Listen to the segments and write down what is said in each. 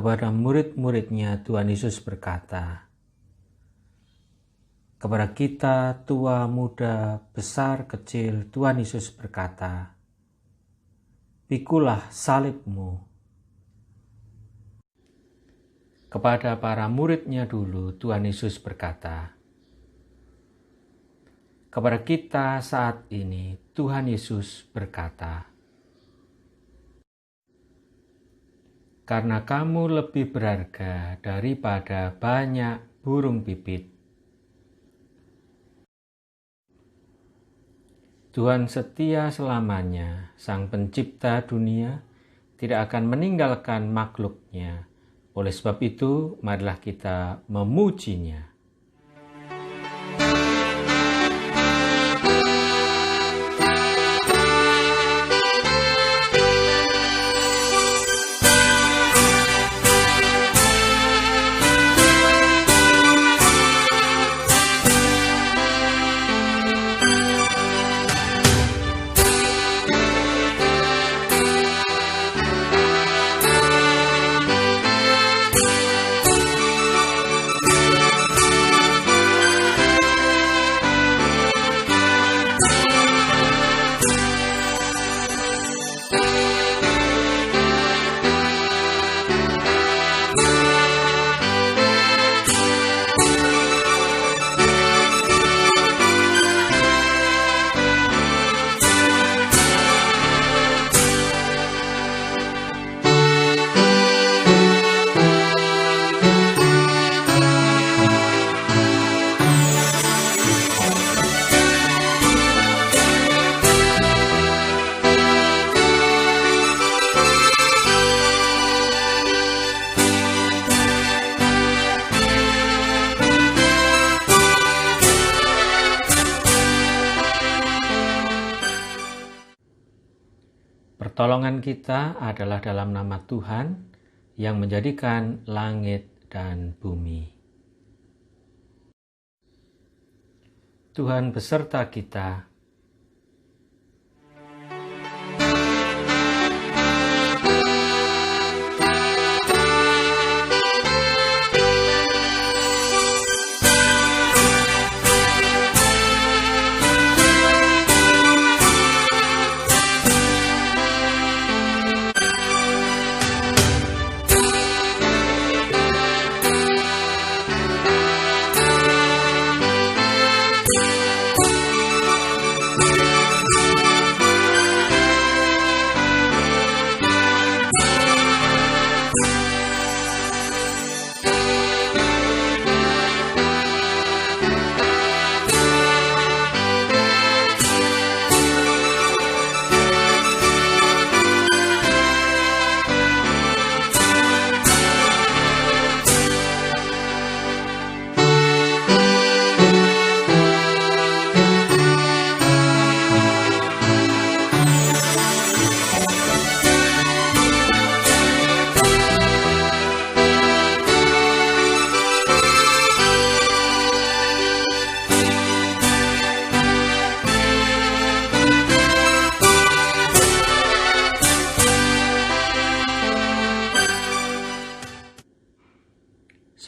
Kepada murid-muridnya Tuhan Yesus berkata, kepada kita tua, muda, besar, kecil, Tuhan Yesus berkata, pikulah salibmu. Kepada para muridnya dulu Tuhan Yesus berkata, kepada kita saat ini Tuhan Yesus berkata, karena kamu lebih berharga daripada banyak burung pipit. Tuhan setia selamanya, Sang Pencipta dunia, tidak akan meninggalkan makhluknya. Oleh sebab itu, marilah kita memujinya. Pertolongan kita adalah dalam nama Tuhan yang menjadikan langit dan bumi. Tuhan beserta kita.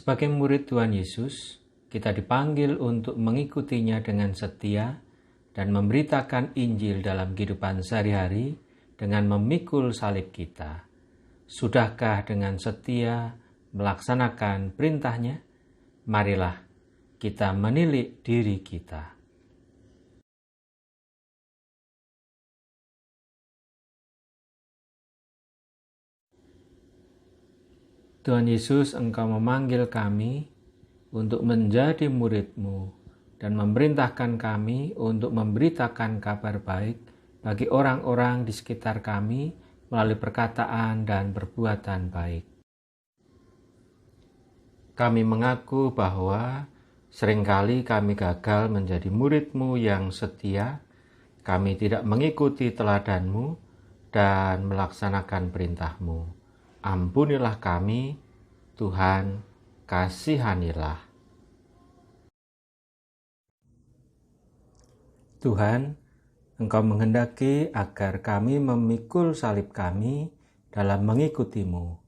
Sebagai murid Tuhan Yesus, kita dipanggil untuk mengikutinya dengan setia dan memberitakan Injil dalam kehidupan sehari-hari dengan memikul salib kita. Sudahkah dengan setia melaksanakan perintahnya? Marilah kita menilik diri kita. Tuhan Yesus, Engkau memanggil kami untuk menjadi murid-Mu dan memerintahkan kami untuk memberitakan kabar baik bagi orang-orang di sekitar kami melalui perkataan dan perbuatan baik. Kami mengaku bahwa seringkali kami gagal menjadi murid-Mu yang setia, kami tidak mengikuti teladan-Mu dan melaksanakan perintah-Mu. Ampunilah kami, Tuhan, kasihanilah. Tuhan, Engkau menghendaki agar kami memikul salib kami dalam mengikuti-Mu.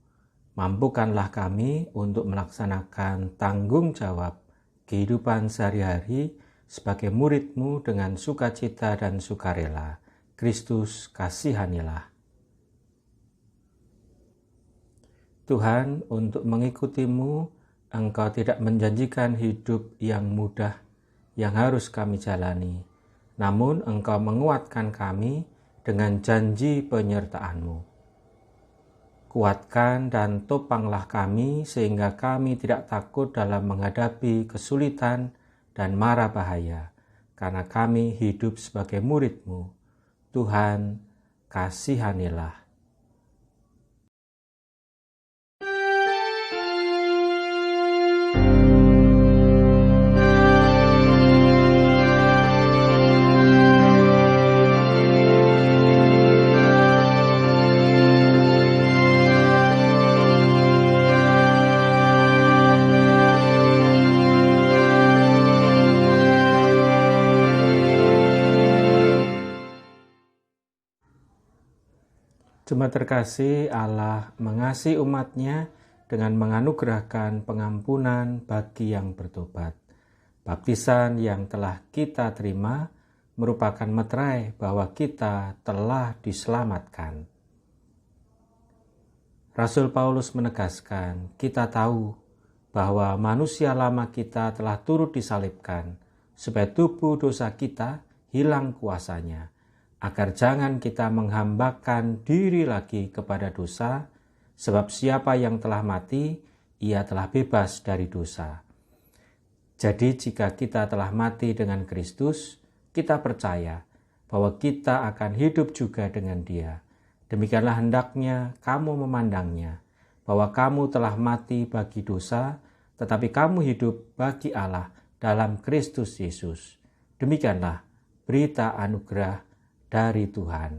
Mampukanlah kami untuk melaksanakan tanggung jawab kehidupan sehari-hari sebagai murid-Mu dengan sukacita dan sukarela. Kristus, kasihanilah. Tuhan, untuk mengikut-Mu, Engkau tidak menjanjikan hidup yang mudah yang harus kami jalani. Namun Engkau menguatkan kami dengan janji penyertaan-Mu. Kuatkan dan topanglah kami sehingga kami tidak takut dalam menghadapi kesulitan dan mara bahaya, karena kami hidup sebagai murid-Mu. Tuhan, kasihanilah. Jemaat terkasih, Allah mengasihi umat-Nya dengan menganugerahkan pengampunan bagi yang bertobat. Baptisan yang telah kita terima merupakan meterai bahwa kita telah diselamatkan. Rasul Paulus menegaskan, kita tahu bahwa manusia lama kita telah turut disalibkan, supaya tubuh dosa kita hilang kuasanya, agar jangan kita menghambakan diri lagi kepada dosa, sebab siapa yang telah mati, ia telah bebas dari dosa. Jadi jika kita telah mati dengan Kristus, kita percaya bahwa kita akan hidup juga dengan Dia. Demikianlah hendaknya kamu memandangnya, bahwa kamu telah mati bagi dosa, tetapi kamu hidup bagi Allah dalam Kristus Yesus. Demikianlah berita anugerah dari Tuhan.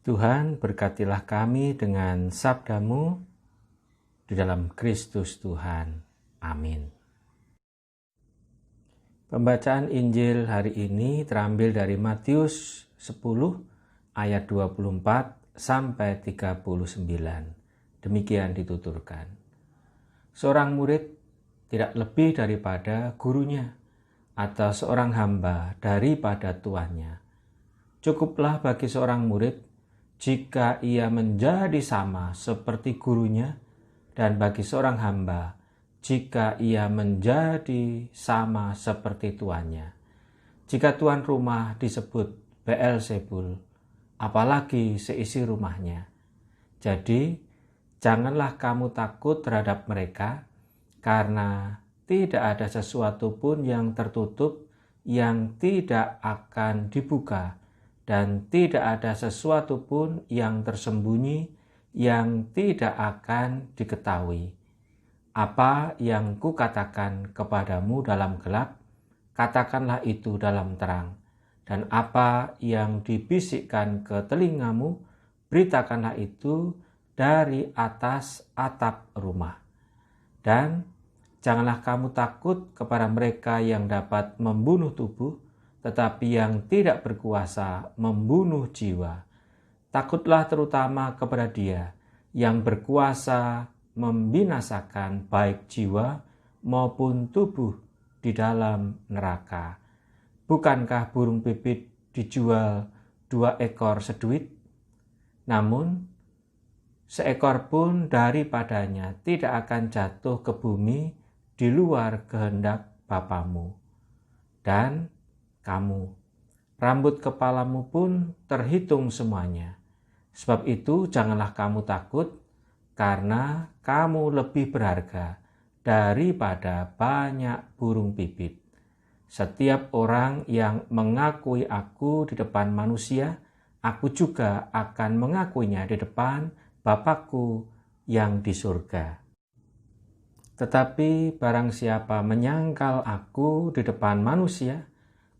Tuhan, berkatilah kami dengan sabda-Mu di dalam Kristus Tuhan. Amin. Pembacaan Injil hari ini terambil dari Matius 10 ayat 24 sampai 39. Demikian dituturkan. Seorang murid tidak lebih daripada gurunya, atau seorang hamba daripada tuannya. Cukuplah bagi seorang murid jika ia menjadi sama seperti gurunya, dan bagi seorang hamba jika ia menjadi sama seperti tuannya. Jika tuan rumah disebut Beelzebul, apalagi seisi rumahnya. Jadi, janganlah kamu takut terhadap mereka, karena tidak ada sesuatu pun yang tertutup yang tidak akan dibuka, dan tidak ada sesuatu pun yang tersembunyi yang tidak akan diketahui. Apa yang kukatakan kepadamu dalam gelap, katakanlah itu dalam terang. Dan apa yang dibisikkan ke telingamu, beritakanlah itu dari atas atap rumah. Dan janganlah kamu takut kepada mereka yang dapat membunuh tubuh, tetapi yang tidak berkuasa membunuh jiwa. Takutlah terutama kepada Dia yang berkuasa membinasakan baik jiwa maupun tubuh di dalam neraka. Bukankah burung pipit dijual 2 ekor seduit? Namun, seekor pun daripadanya tidak akan jatuh ke bumi di luar kehendak Bapamu. Dan kamu, rambut kepalamu pun terhitung semuanya. Sebab itu janganlah kamu takut, karena kamu lebih berharga daripada banyak burung pipit. Setiap orang yang mengakui aku di depan manusia, aku juga akan mengakuinya di depan Bapa-Ku yang di surga. Tetapi barang siapa menyangkal aku di depan manusia,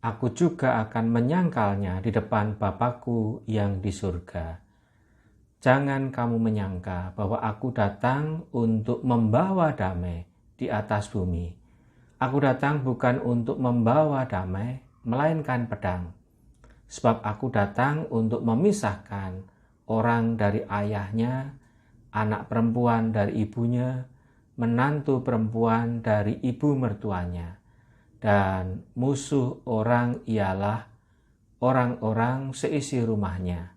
aku juga akan menyangkalnya di depan Bapa-Ku yang di surga. Jangan kamu menyangka bahwa aku datang untuk membawa damai di atas bumi. Aku datang bukan untuk membawa damai, melainkan pedang. Sebab aku datang untuk memisahkan orang dari ayahnya, anak perempuan dari ibunya, menantu perempuan dari ibu mertuanya, dan musuh orang ialah orang-orang seisi rumahnya.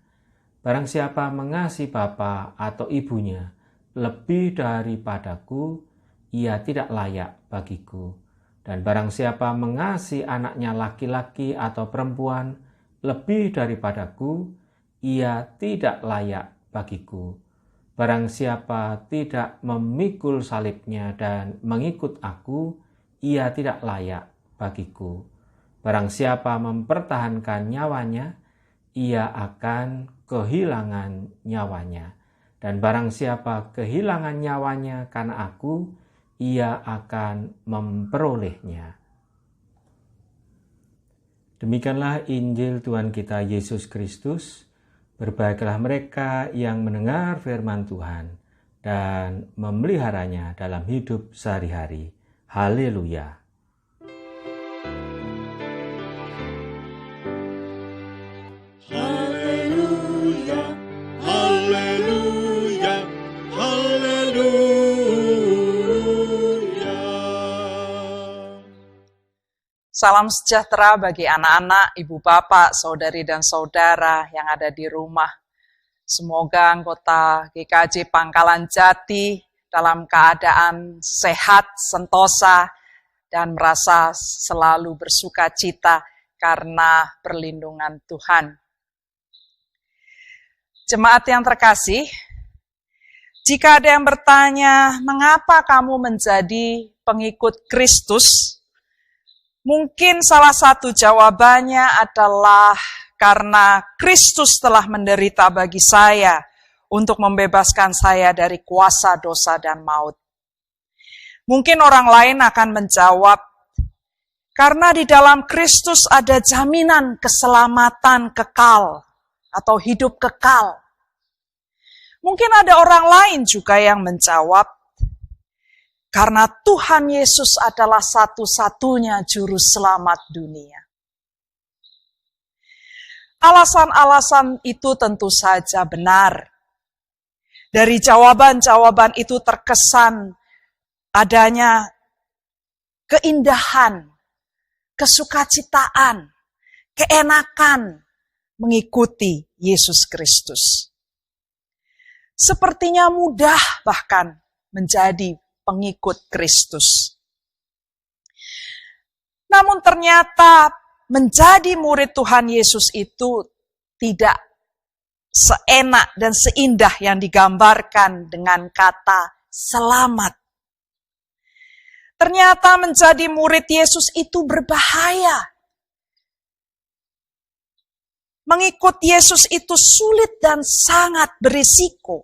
Barang siapa mengasihi bapa atau ibunya lebih daripadaku, ia tidak layak bagiku. Dan barang siapa mengasihi anaknya laki-laki atau perempuan lebih daripadaku, ia tidak layak bagiku. Barang siapa tidak memikul salibnya dan mengikut aku, ia tidak layak bagiku. Barang siapa mempertahankan nyawanya, ia akan kehilangan nyawanya. Dan barang siapa kehilangan nyawanya karena aku, ia akan memperolehnya. Demikianlah Injil Tuhan kita Yesus Kristus. Berbahagialah mereka yang mendengar firman Tuhan dan memeliharanya dalam hidup sehari-hari. Haleluya. Salam sejahtera bagi anak-anak, ibu bapak, saudari dan saudara yang ada di rumah. Semoga anggota GKJ Pangkalan Jati dalam keadaan sehat, sentosa, dan merasa selalu bersuka cita karena perlindungan Tuhan. Jemaat yang terkasih, jika ada yang bertanya, mengapa kamu menjadi pengikut Kristus? Mungkin salah satu jawabannya adalah karena Kristus telah menderita bagi saya untuk membebaskan saya dari kuasa dosa dan maut. Mungkin orang lain akan menjawab, karena di dalam Kristus ada jaminan keselamatan kekal atau hidup kekal. Mungkin ada orang lain juga yang menjawab, karena Tuhan Yesus adalah satu-satunya juru selamat dunia. Alasan-alasan itu tentu saja benar. Dari jawaban-jawaban itu terkesan adanya keindahan, kesukacitaan, keenakan mengikuti Yesus Kristus. Sepertinya mudah bahkan menjadi pengikut Kristus. Namun ternyata menjadi murid Tuhan Yesus itu tidak seenak dan seindah yang digambarkan dengan kata selamat. Ternyata menjadi murid Yesus itu berbahaya. Mengikut Yesus itu sulit dan sangat berisiko.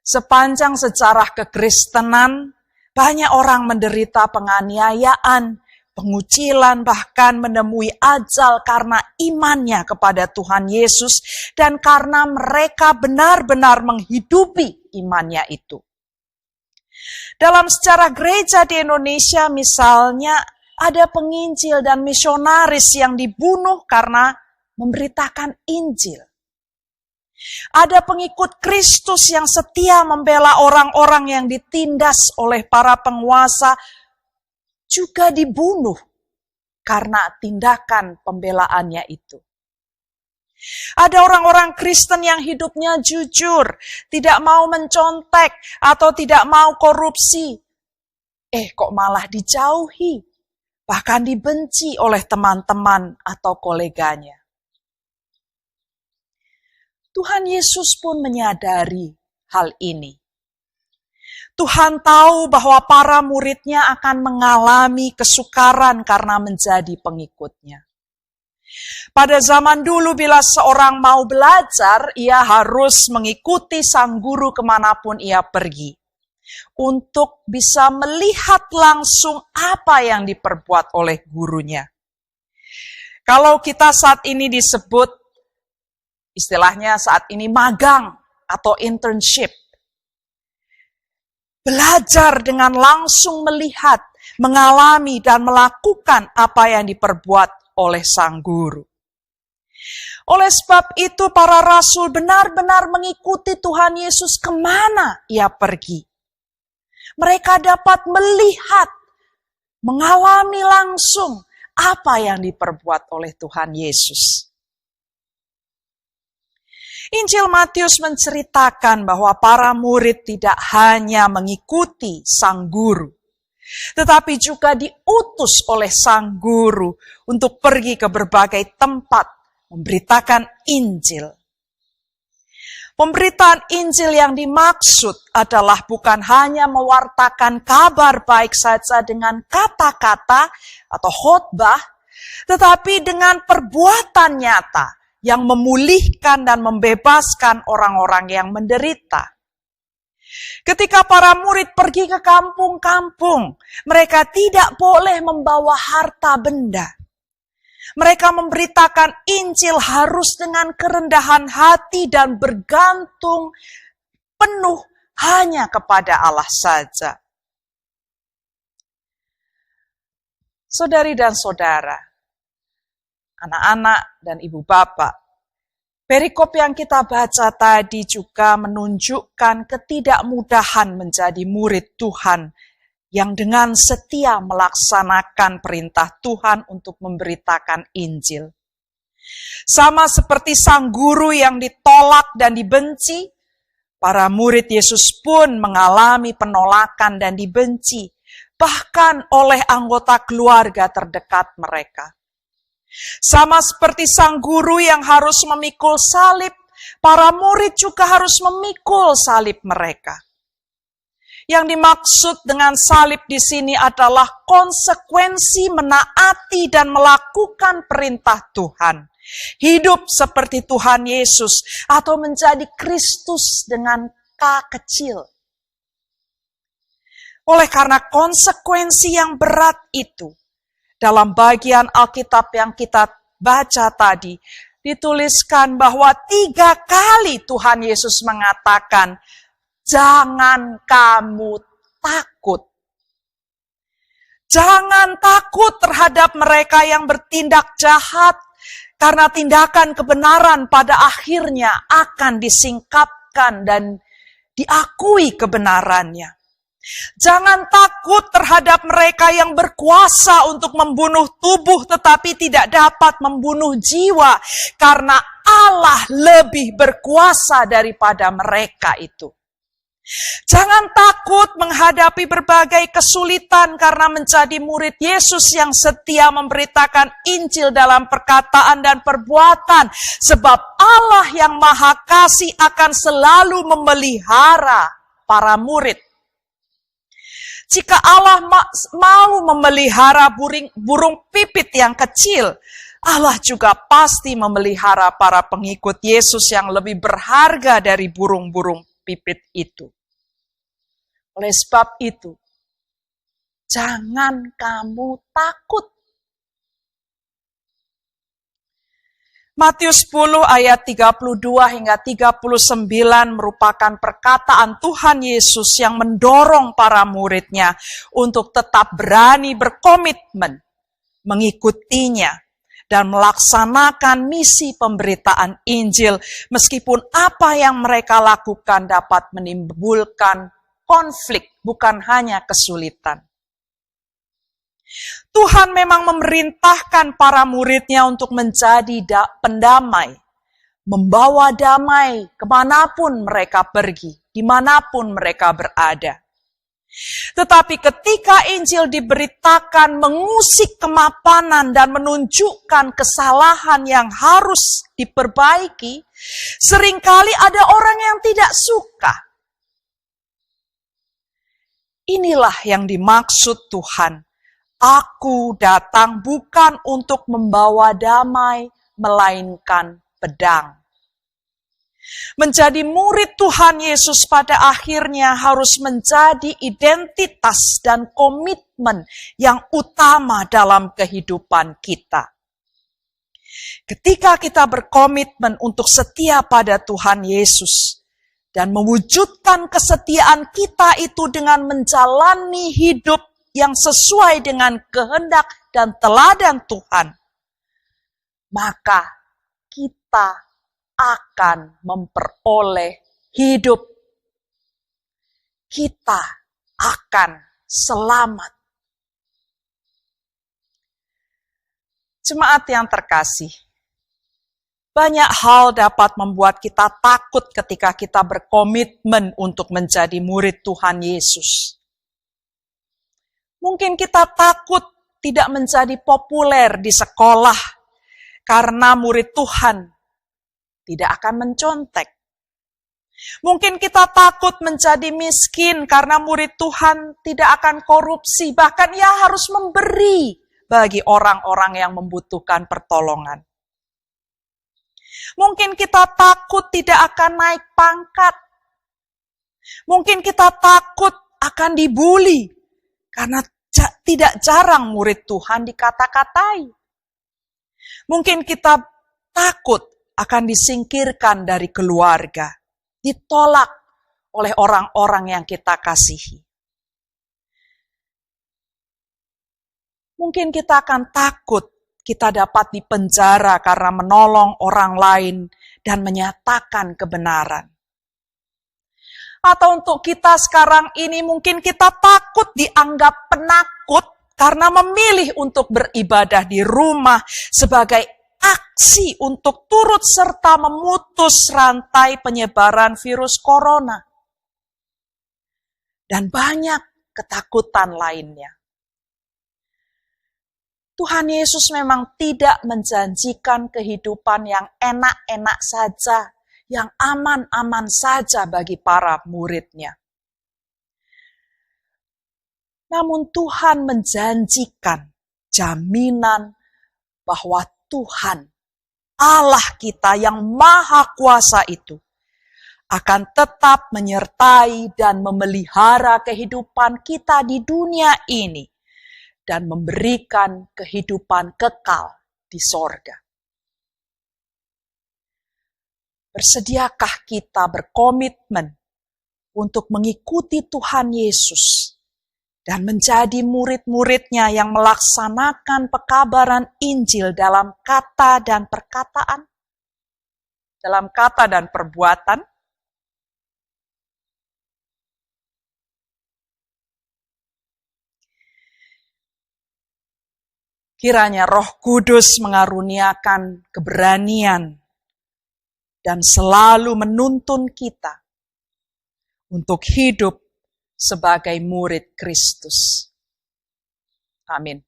Sepanjang sejarah kekristenan, banyak orang menderita penganiayaan, pengucilan, bahkan menemui ajal karena imannya kepada Tuhan Yesus dan karena mereka benar-benar menghidupi imannya itu. Dalam sejarah gereja di Indonesia misalnya, ada penginjil dan misionaris yang dibunuh karena memberitakan Injil. Ada pengikut Kristus yang setia membela orang-orang yang ditindas oleh para penguasa, juga dibunuh karena tindakan pembelaannya itu. Ada orang-orang Kristen yang hidupnya jujur, tidak mau mencontek atau tidak mau korupsi. Kok malah dijauhi, bahkan dibenci oleh teman-teman atau koleganya. Tuhan Yesus pun menyadari hal ini. Tuhan tahu bahwa para muridnya akan mengalami kesukaran karena menjadi pengikutnya. Pada zaman dulu bila seorang mau belajar, ia harus mengikuti sang guru kemanapun ia pergi. Untuk bisa melihat langsung apa yang diperbuat oleh gurunya. Kalau kita saat ini disebut, istilahnya saat ini magang atau internship. Belajar dengan langsung melihat, mengalami, dan melakukan apa yang diperbuat oleh sang guru. Oleh sebab itu para rasul benar-benar mengikuti Tuhan Yesus kemana ia pergi. Mereka dapat melihat, mengalami langsung apa yang diperbuat oleh Tuhan Yesus. Injil Matius menceritakan bahwa para murid tidak hanya mengikuti sang guru, tetapi juga diutus oleh sang guru untuk pergi ke berbagai tempat memberitakan Injil. Pemberitaan Injil yang dimaksud adalah bukan hanya mewartakan kabar baik saja dengan kata-kata atau khotbah, tetapi dengan perbuatan nyata yang memulihkan dan membebaskan orang-orang yang menderita. Ketika para murid pergi ke kampung-kampung, mereka tidak boleh membawa harta benda. Mereka memberitakan Injil harus dengan kerendahan hati dan bergantung penuh hanya kepada Allah saja. Saudari dan saudara, anak-anak dan ibu bapak, perikop yang kita baca tadi juga menunjukkan ketidakmudahan menjadi murid Tuhan yang dengan setia melaksanakan perintah Tuhan untuk memberitakan Injil. Sama seperti sang guru yang ditolak dan dibenci, para murid Yesus pun mengalami penolakan dan dibenci, bahkan oleh anggota keluarga terdekat mereka. Sama seperti sang guru yang harus memikul salib, para murid juga harus memikul salib mereka. Yang dimaksud dengan salib di sini adalah konsekuensi menaati dan melakukan perintah Tuhan. Hidup seperti Tuhan Yesus atau menjadi Kristus dengan K kecil. Oleh karena konsekuensi yang berat itu, dalam bagian Alkitab yang kita baca tadi, dituliskan bahwa 3 kali Tuhan Yesus mengatakan, jangan kamu takut. Jangan takut terhadap mereka yang bertindak jahat, karena tindakan kebenaran pada akhirnya akan disingkapkan dan diakui kebenarannya. Jangan takut terhadap mereka yang berkuasa untuk membunuh tubuh tetapi tidak dapat membunuh jiwa, karena Allah lebih berkuasa daripada mereka itu. Jangan takut menghadapi berbagai kesulitan karena menjadi murid Yesus yang setia memberitakan Injil dalam perkataan dan perbuatan. Sebab Allah yang Maha Kasih akan selalu memelihara para murid. Jika Allah mau memelihara burung pipit yang kecil, Allah juga pasti memelihara para pengikut Yesus yang lebih berharga dari burung-burung pipit itu. Oleh sebab itu, jangan kamu takut. Matius 10 ayat 32 hingga 39 merupakan perkataan Tuhan Yesus yang mendorong para muridnya untuk tetap berani berkomitmen mengikutinya dan melaksanakan misi pemberitaan Injil meskipun apa yang mereka lakukan dapat menimbulkan konflik, bukan hanya kesulitan. Tuhan memang memerintahkan para muridnya untuk menjadi pendamai, membawa damai kemanapun mereka pergi, dimanapun mereka berada. Tetapi ketika Injil diberitakan mengusik kemapanan dan menunjukkan kesalahan yang harus diperbaiki, seringkali ada orang yang tidak suka. Inilah yang dimaksud Tuhan. Aku datang bukan untuk membawa damai, melainkan pedang. Menjadi murid Tuhan Yesus pada akhirnya harus menjadi identitas dan komitmen yang utama dalam kehidupan kita. Ketika kita berkomitmen untuk setia pada Tuhan Yesus dan mewujudkan kesetiaan kita itu dengan menjalani hidup yang sesuai dengan kehendak dan teladan Tuhan, maka kita akan memperoleh hidup. Kita akan selamat. Jemaat yang terkasih, banyak hal dapat membuat kita takut ketika kita berkomitmen untuk menjadi murid Tuhan Yesus. Mungkin kita takut tidak menjadi populer di sekolah karena murid Tuhan tidak akan mencontek. Mungkin kita takut menjadi miskin karena murid Tuhan tidak akan korupsi, bahkan ia harus memberi bagi orang-orang yang membutuhkan pertolongan. Mungkin kita takut tidak akan naik pangkat. Mungkin kita takut akan dibully karena tidak jarang murid Tuhan dikata-katai. Mungkin kita takut akan disingkirkan dari keluarga, ditolak oleh orang-orang yang kita kasihi. Mungkin kita akan takut kita dapat dipenjara karena menolong orang lain dan menyatakan kebenaran. Atau untuk kita sekarang ini mungkin kita takut dianggap penakut karena memilih untuk beribadah di rumah sebagai aksi untuk turut serta memutus rantai penyebaran virus corona. Dan banyak ketakutan lainnya. Tuhan Yesus memang tidak menjanjikan kehidupan yang enak-enak saja, yang aman-aman saja bagi para muridnya. Namun Tuhan menjanjikan jaminan bahwa Tuhan, Allah kita yang maha kuasa itu, akan tetap menyertai dan memelihara kehidupan kita di dunia ini, dan memberikan kehidupan kekal di sorga. Bersediakah kita berkomitmen untuk mengikuti Tuhan Yesus dan menjadi murid-muridnya yang melaksanakan pekabaran Injil dalam kata dan perkataan, dalam kata dan perbuatan? Kiranya Roh Kudus mengaruniakan keberanian dan selalu menuntun kita untuk hidup sebagai murid Kristus. Amin.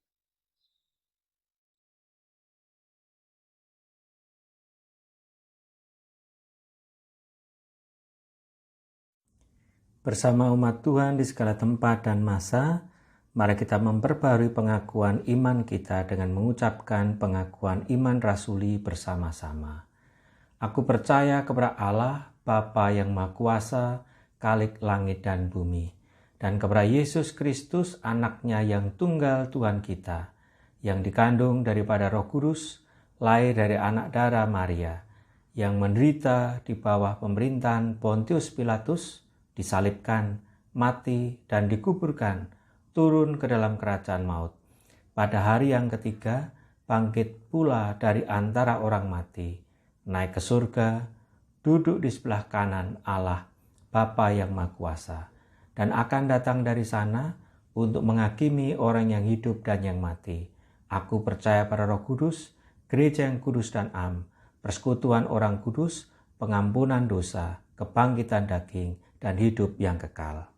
Bersama umat Tuhan di segala tempat dan masa, mari kita memperbarui pengakuan iman kita dengan mengucapkan pengakuan iman rasuli bersama-sama. Aku percaya kepada Allah, Bapa yang Maha Kuasa, Khalik langit dan bumi, dan kepada Yesus Kristus, anaknya yang tunggal Tuhan kita, yang dikandung daripada Roh Kudus, lahir dari anak darah Maria, yang menderita di bawah pemerintahan Pontius Pilatus, disalibkan, mati, dan dikuburkan, turun ke dalam kerajaan maut. Pada hari yang ketiga, bangkit pula dari antara orang mati, naik ke surga, duduk di sebelah kanan Allah, Bapa yang Maha Kuasa, dan akan datang dari sana untuk menghakimi orang yang hidup dan yang mati. Aku percaya pada Roh Kudus, gereja yang kudus dan am, persekutuan orang kudus, pengampunan dosa, kebangkitan daging, dan hidup yang kekal.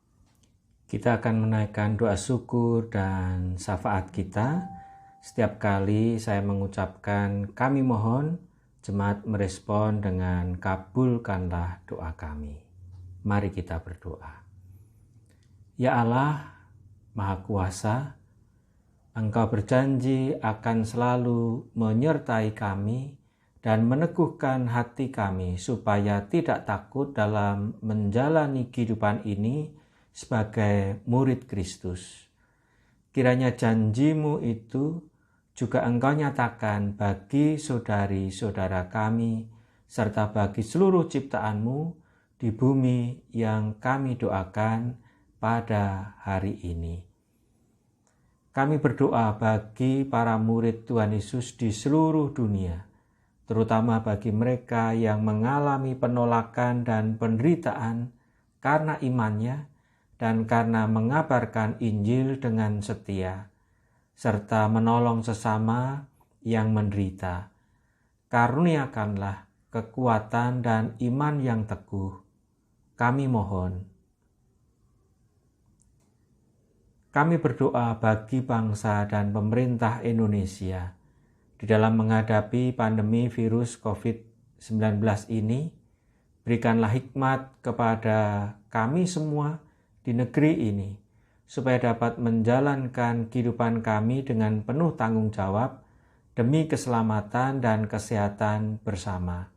Kita akan menaikkan doa syukur dan syafaat kita. Setiap kali saya mengucapkan kami mohon, jemaat merespon dengan kabulkanlah doa kami. Mari kita berdoa. Ya Allah, Maha Kuasa, Engkau berjanji akan selalu menyertai kami dan meneguhkan hati kami supaya tidak takut dalam menjalani kehidupan ini sebagai murid Kristus. Kiranya janjimu itu juga Engkau nyatakan bagi saudari-saudara kami serta bagi seluruh ciptaanmu di bumi yang kami doakan pada hari ini. Kami berdoa bagi para murid Tuhan Yesus di seluruh dunia, terutama bagi mereka yang mengalami penolakan dan penderitaan karena imannya dan karena mengabarkan Injil dengan setia, serta menolong sesama yang menderita. Karuniakanlah kekuatan dan iman yang teguh. Kami mohon. Kami berdoa bagi bangsa dan pemerintah Indonesia di dalam menghadapi pandemi virus COVID-19 ini. Berikanlah hikmat kepada kami semua di negeri ini, supaya dapat menjalankan kehidupan kami dengan penuh tanggung jawab demi keselamatan dan kesehatan bersama.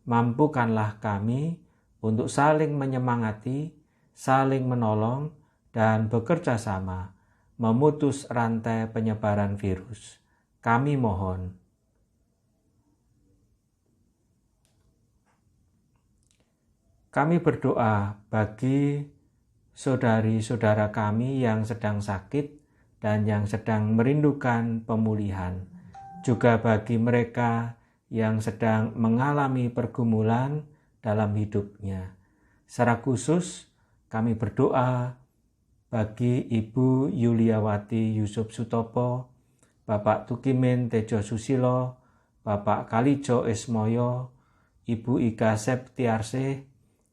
Mampukanlah kami untuk saling menyemangati, saling menolong, dan bekerja sama memutus rantai penyebaran virus. Kami mohon. Kami berdoa bagi saudari-saudara kami yang sedang sakit dan yang sedang merindukan pemulihan. Juga bagi mereka yang sedang mengalami pergumulan dalam hidupnya. Secara khusus kami berdoa bagi Ibu Yuliawati Yusuf Sutopo, Bapak Tukimin Tejo Susilo, Bapak Kalijo Ismoyo, Ibu Ika Septiarsih,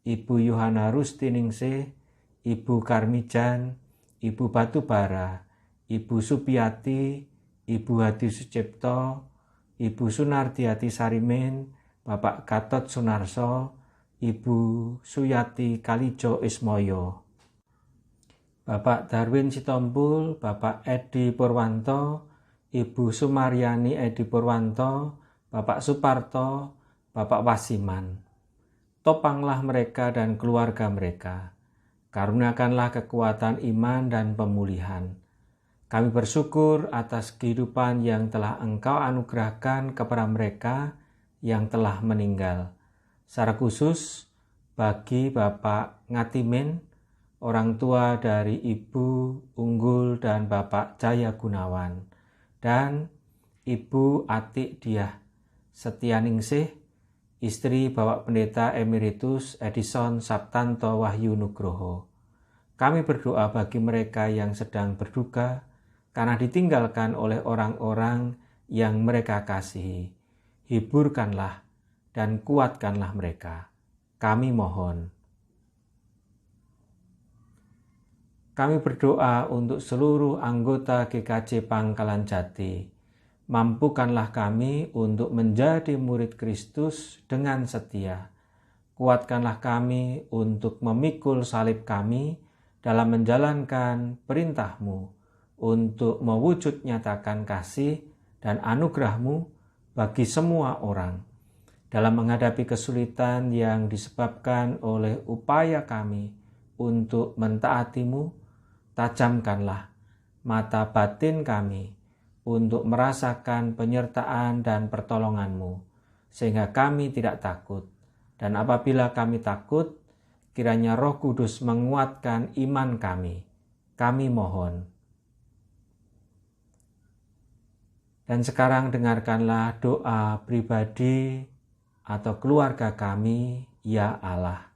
Ibu Yohana Rustiningsih, Ibu Karmijan, Ibu Batubara, Ibu Supiati, Ibu Hadi Sucipto, Ibu Sunardiati Sarimin, Bapak Gatot Sunarso, Ibu Suyati Kalijo Ismoyo, Bapak Darwin Sitompul, Bapak Edi Purwanto, Ibu Sumaryani Edi Purwanto, Bapak Suparto, Bapak Wasiman. Topanglah mereka dan keluarga mereka. Karuniakanlah kekuatan iman dan pemulihan. Kami bersyukur atas kehidupan yang telah Engkau anugerahkan kepada mereka yang telah meninggal. Secara khusus bagi Bapak Ngatimin, orang tua dari Ibu Unggul dan Bapak Jaya Gunawan, dan Ibu Atik Diah Setianingsih, istri Bapak Pendeta Emeritus Edison Sabtanto Wahyu Nugroho. Kami berdoa bagi mereka yang sedang berduka karena ditinggalkan oleh orang-orang yang mereka kasihi. Hiburkanlah dan kuatkanlah mereka. Kami mohon. Kami berdoa untuk seluruh anggota GKJ Pangkalan Jati. Mampukanlah kami untuk menjadi murid Kristus dengan setia. Kuatkanlah kami untuk memikul salib kami dalam menjalankan perintah-Mu untuk mewujud nyatakan kasih dan anugerah-Mu bagi semua orang. Dalam menghadapi kesulitan yang disebabkan oleh upaya kami untuk mentaati-Mu, tajamkanlah mata batin kami untuk merasakan penyertaan dan pertolongan-Mu, sehingga kami tidak takut. Dan apabila kami takut, kiranya Roh Kudus menguatkan iman kami. Kami mohon. Dan sekarang dengarkanlah doa pribadi atau keluarga kami, ya Allah.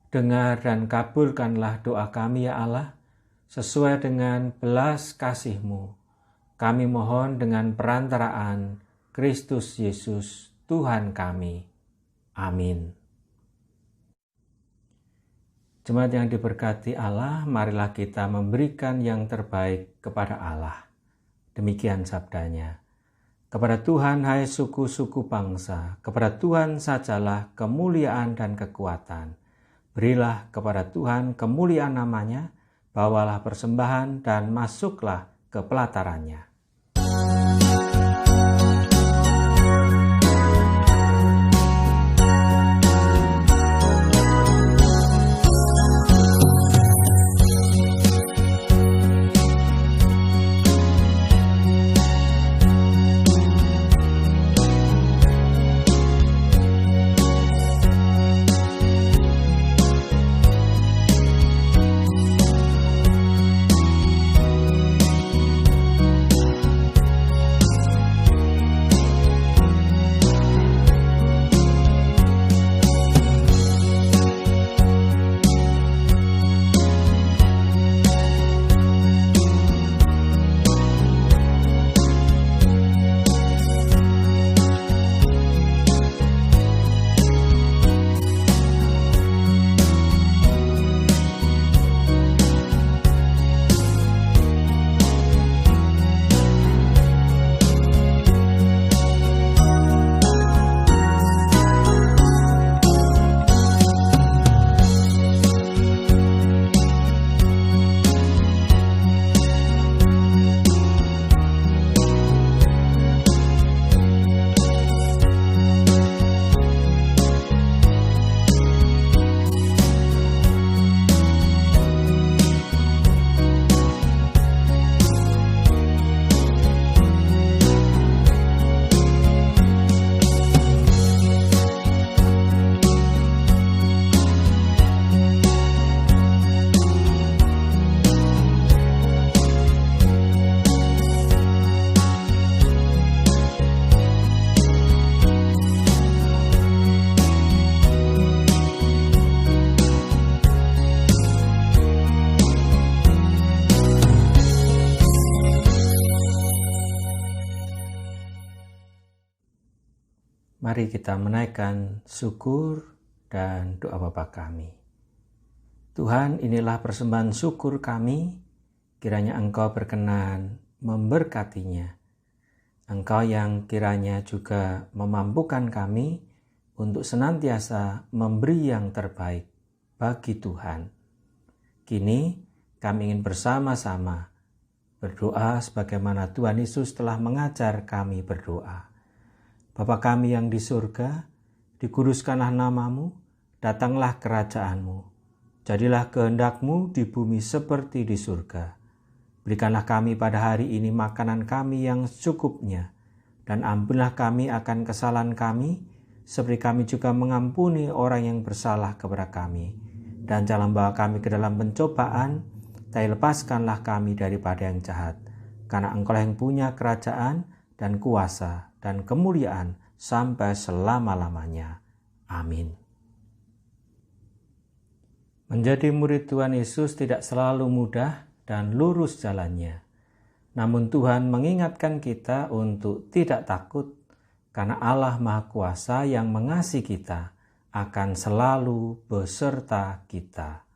Dengar dan kabulkanlah doa kami, ya Allah, sesuai dengan belas kasih-Mu. Kami mohon dengan perantaraan Kristus Yesus Tuhan kami. Amin. Jemaat yang diberkati Allah, marilah kita memberikan yang terbaik kepada Allah. Demikian sabdanya. Kepada Tuhan hai suku-suku bangsa, kepada Tuhan sajalah kemuliaan dan kekuatan. Berilah kepada Tuhan kemuliaan namanya, bawalah persembahan dan masuklah ke pelatarannya. Mari kita menaikkan syukur dan doa Bapa kami. Tuhan, inilah persembahan syukur kami, kiranya Engkau berkenan memberkatinya. Engkau yang kiranya juga memampukan kami untuk senantiasa memberi yang terbaik bagi Tuhan. Kini kami ingin bersama-sama berdoa sebagaimana Tuhan Yesus telah mengajar kami berdoa. Bapa kami yang di surga, dikuduskanlah namamu, datanglah kerajaanmu. Jadilah kehendak-Mu di bumi seperti di surga. Berikanlah kami pada hari ini makanan kami yang secukupnya, dan ampunilah kami akan kesalahan kami, seperti kami juga mengampuni orang yang bersalah kepada kami. Dan jangan bawa kami ke dalam pencobaan, tapi lepaskanlah kami daripada yang jahat. Karena Engkau yang punya kerajaan dan kuasa dan kemuliaan sampai selama-lamanya. Amin. Menjadi murid Tuhan Yesus tidak selalu mudah dan lurus jalannya. Namun Tuhan mengingatkan kita untuk tidak takut, karena Allah Maha Kuasa yang mengasihi kita akan selalu beserta kita.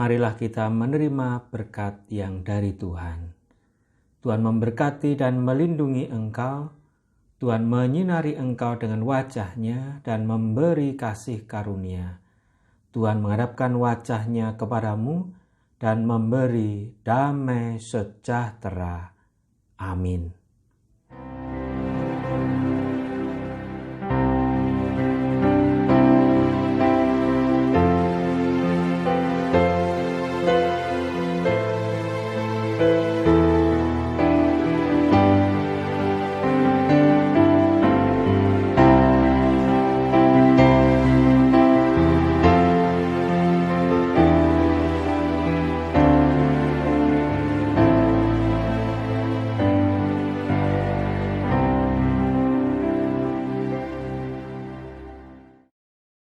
marilah kita menerima berkat yang dari Tuhan. Tuhan memberkati dan melindungi engkau. Tuhan menyinari engkau dengan wajah-Nya dan memberi kasih karunia. Tuhan menghadapkan wajah-Nya kepadamu dan memberi damai sejahtera. Amin.